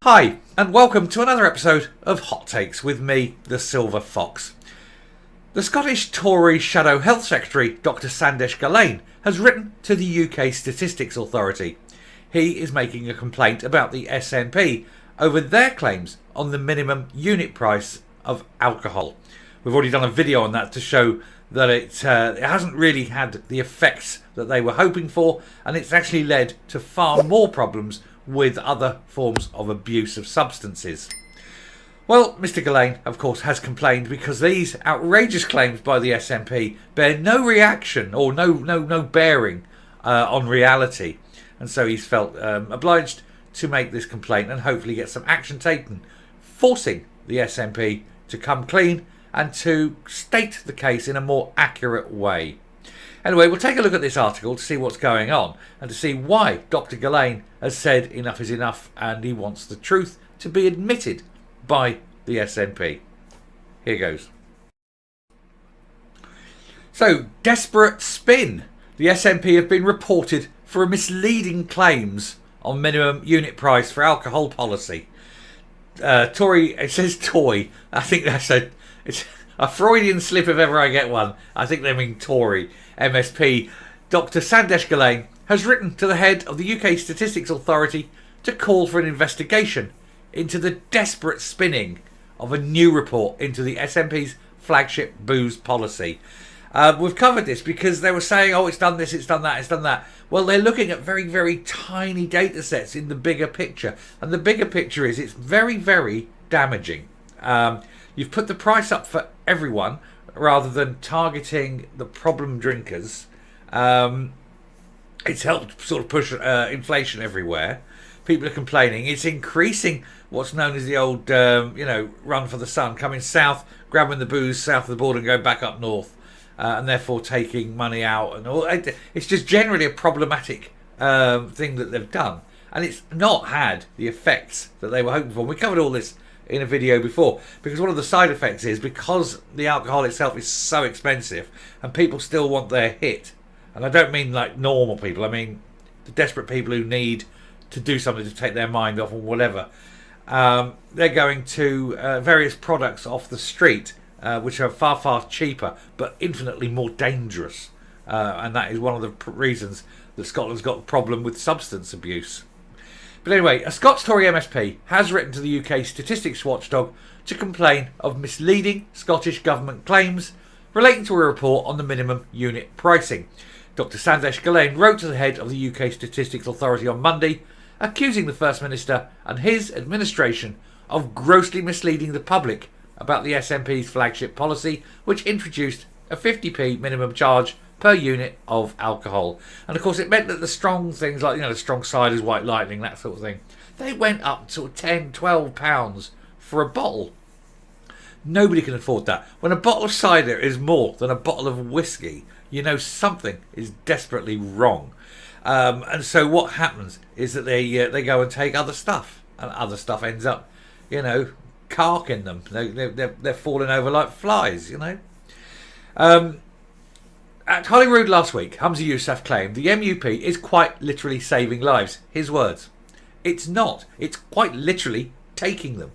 Hi, and welcome to another episode of Hot Takes with me, the Silver Fox. The Scottish Tory Shadow Health Secretary, Dr. Sandesh Gulhane, has written to the UK Statistics Authority. He is making a complaint about the SNP over their claims on the minimum unit price of alcohol. We've already done a video on that to show that it hasn't really had the effects that they were hoping for, and it's actually led to far more problems with other forms of abuse of substances. Well, Mr. Gulhane, of course, has complained because these outrageous claims by the SNP bear no reaction or no bearing on reality, and so he's felt obliged to make this complaint and hopefully get some action taken, forcing the SNP to come clean and to state the case in a more accurate way. Anyway, we'll take a look at this article to see what's going on and to see why Dr. Gulhane has said enough is enough and he wants the truth to be admitted by the SNP. Here goes. So, desperate spin. The SNP have been reported for misleading claims on minimum unit price for alcohol policy. Tory, it says toy. I think it's a Freudian slip if ever I get one. I think they mean Tory. MSP Dr. Sandesh Gulhane has written to the head of the UK Statistics Authority to call for an investigation into the desperate spinning of a new report into the SNP's flagship booze policy. We've covered this because they were saying, oh, it's done this, it's done that, it's done that. Well, they're looking at very, very tiny data sets in the bigger picture. And the bigger picture is it's very, very damaging. You've put the price up for everyone rather than targeting the problem drinkers. It's helped sort of push inflation everywhere. People are complaining. It's increasing what's known as the old, run for the sun, coming south, grabbing the booze south of the border and going back up north, and therefore taking money out. And all. It's just generally a problematic thing that they've done. And it's not had the effects that they were hoping for. We covered all this in a video before, because one of the side effects is because the alcohol itself is so expensive and people still want their hit, and I don't mean like normal people, I mean the desperate people who need to do something to take their mind off or whatever, they're going to various products off the street which are far, far cheaper but infinitely more dangerous, and that is one of the reasons that Scotland's got a problem with substance abuse. But anyway, a Scots Tory MSP has written to the UK Statistics Watchdog to complain of misleading Scottish Government claims relating to a report on the minimum unit pricing. Dr. Sandesh Gulhane wrote to the head of the UK Statistics Authority on Monday, accusing the First Minister and his administration of grossly misleading the public about the SNP's flagship policy, which introduced a 50p minimum charge per unit of alcohol. And of course it meant that the strong things like, the strong ciders, white lightning, that sort of thing, they went up to £10-12 for a bottle. Nobody can afford that. When a bottle of cider is more than a bottle of whiskey, you know something is desperately wrong. And so what happens is that they go and take other stuff, and other stuff ends up, carking them. They're falling over like flies, At Holyrood last week, Humza Yousaf claimed the MUP is quite literally saving lives. His words. It's not. It's quite literally taking them.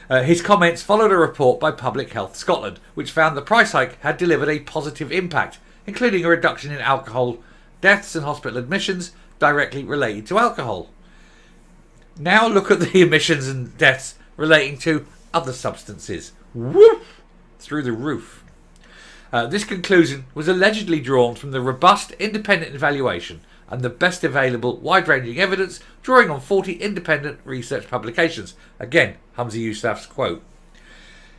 His comments followed a report by Public Health Scotland, which found the price hike had delivered a positive impact, including a reduction in alcohol deaths and hospital admissions directly related to alcohol. Now look at the emissions and deaths relating to other substances. Woof! Through the roof. This conclusion was allegedly drawn from the robust independent evaluation and the best available wide-ranging evidence, drawing on 40 independent research publications. Again, Humza Yousaf's quote.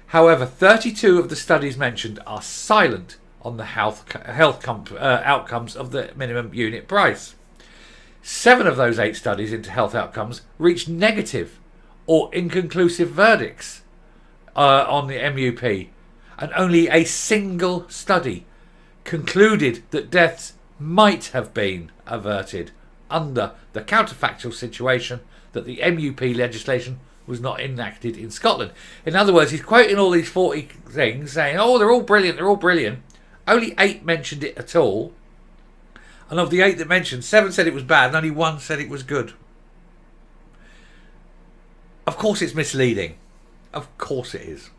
However, 32 of the studies mentioned are silent on the outcomes of the minimum unit price. 7 of those 8 studies into health outcomes reached negative or inconclusive verdicts on the MUP. And only a single study concluded that deaths might have been averted under the counterfactual situation that the MUP legislation was not enacted in Scotland. In other words, he's quoting all these 40 things, saying, oh, they're all brilliant, they're all brilliant. Only 8 mentioned it at all. And of the 8 that mentioned, 7 said it was bad and only 1 said it was good. Of course it's misleading. Of course it is.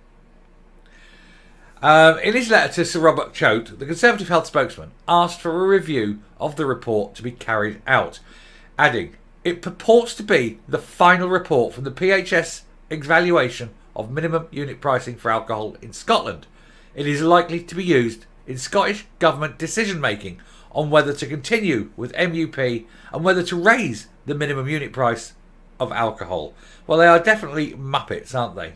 In his letter to Sir Robert Choate, the Conservative Health spokesman asked for a review of the report to be carried out, adding, "It purports to be the final report from the PHS evaluation of minimum unit pricing for alcohol in Scotland. It is likely to be used in Scottish Government decision making on whether to continue with MUP and whether to raise the minimum unit price of alcohol." Well, they are definitely muppets, aren't they?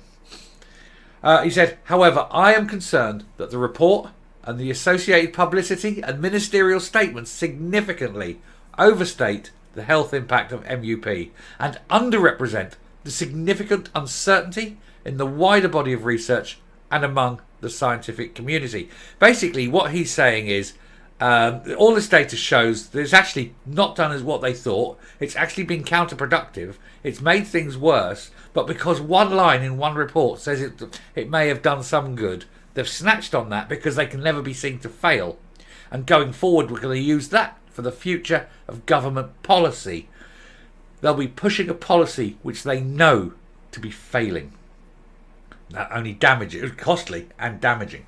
He said, "However, I am concerned that the report and the associated publicity and ministerial statements significantly overstate the health impact of MUP and underrepresent the significant uncertainty in the wider body of research and among the scientific community." Basically, what he's saying is all this data shows that it's actually not done as what they thought. It's actually been counterproductive. It's made things worse. But because one line in one report says it may have done some good, they've snatched on that because they can never be seen to fail. And going forward, we're going to use that for the future of government policy. They'll be pushing a policy which they know to be failing. Not only damaging, costly and damaging.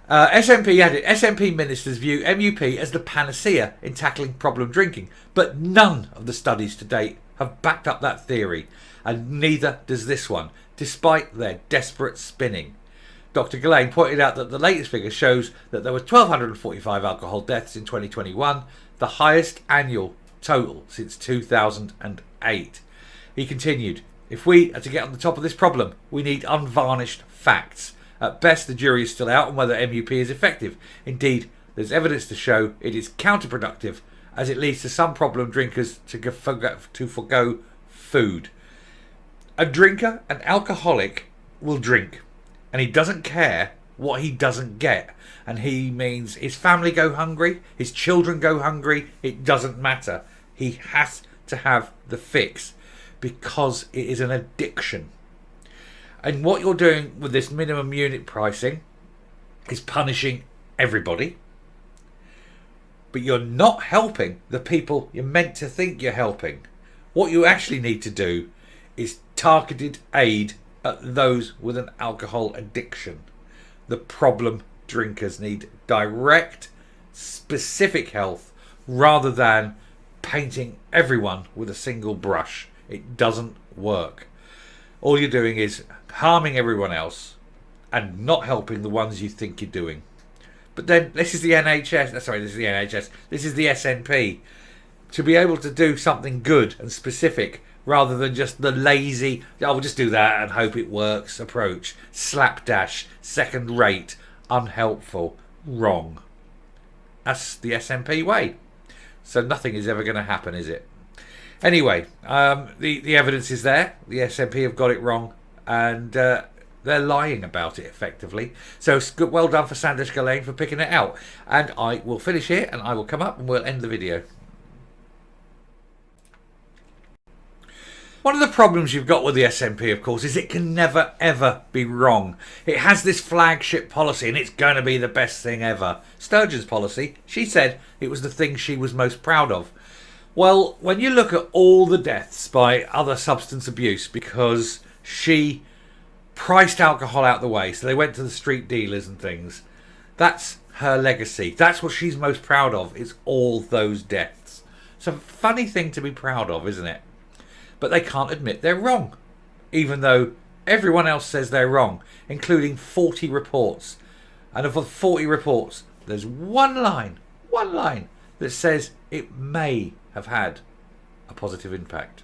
SNP added, SNP ministers view MUP as the panacea in tackling problem drinking, but none of the studies to date have backed up that theory, and neither does this one, despite their desperate spinning. Dr. Gulhane pointed out that the latest figure shows that there were 1,245 alcohol deaths in 2021, the highest annual total since 2008. He continued, "If we are to get on the top of this problem, we need unvarnished facts. At best, the jury is still out on whether MUP is effective. Indeed, there's evidence to show it is counterproductive, as it leads to some problem drinkers to forgo food. A drinker, an alcoholic, will drink, and he doesn't care what he doesn't get. And he means his family go hungry, his children go hungry, it doesn't matter. He has to have the fix, because it is an addiction. And what you're doing with this minimum unit pricing is punishing everybody. But you're not helping the people you're meant to think you're helping. What you actually need to do is targeted aid at those with an alcohol addiction. The problem drinkers need direct, specific health rather than painting everyone with a single brush. It doesn't work. All you're doing is harming everyone else and not helping the ones you think you're doing. But then this is the NHS, this is the SNP. To be able to do something good and specific rather than just the lazy, "Oh, we'll just do that and hope it works" approach. Slapdash, second rate, unhelpful, wrong. That's the SNP way. So nothing is ever going to happen, is it? Anyway, the evidence is there. The SNP have got it wrong, and they're lying about it effectively. So well done for Sandesh Gulhane for picking it out. And I will finish here, and I will come up and we'll end the video. One of the problems you've got with the SNP, of course, is it can never, ever be wrong. It has this flagship policy, and it's going to be the best thing ever. Sturgeon's policy, she said it was the thing she was most proud of. Well, when you look at all the deaths by other substance abuse because she priced alcohol out the way, so they went to the street dealers and things, that's her legacy. That's what she's most proud of, is all those deaths. It's a funny thing to be proud of, isn't it? But they can't admit they're wrong, even though everyone else says they're wrong, including 40 reports. And of the 40 reports, there's one line that says it may have had a positive impact.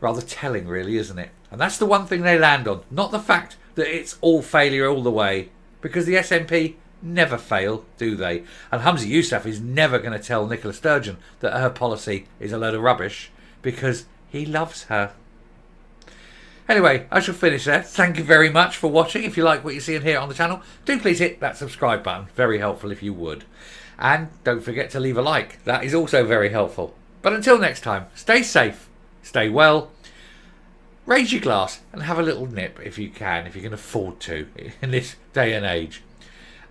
Rather telling, really, isn't it? And that's the one thing they land on, not the fact that it's all failure all the way, because the SNP never fail, do they? And Humza Yousaf is never going to tell Nicola Sturgeon that her policy is a load of rubbish, because he loves her. Anyway, I shall finish there. Thank you very much for watching. If you like what you see and hear on the channel, do please hit that subscribe button. Very helpful if you would. And don't forget to leave a like. That is also very helpful. But until next time, stay safe, stay well, raise your glass and have a little nip if you can afford to in this day and age.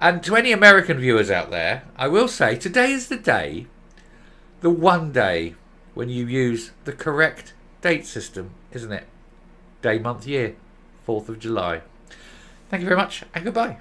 And to any American viewers out there, I will say today is the day, the one day when you use the correct date system, isn't it? Day, month, year, 4th of July. Thank you very much, and goodbye.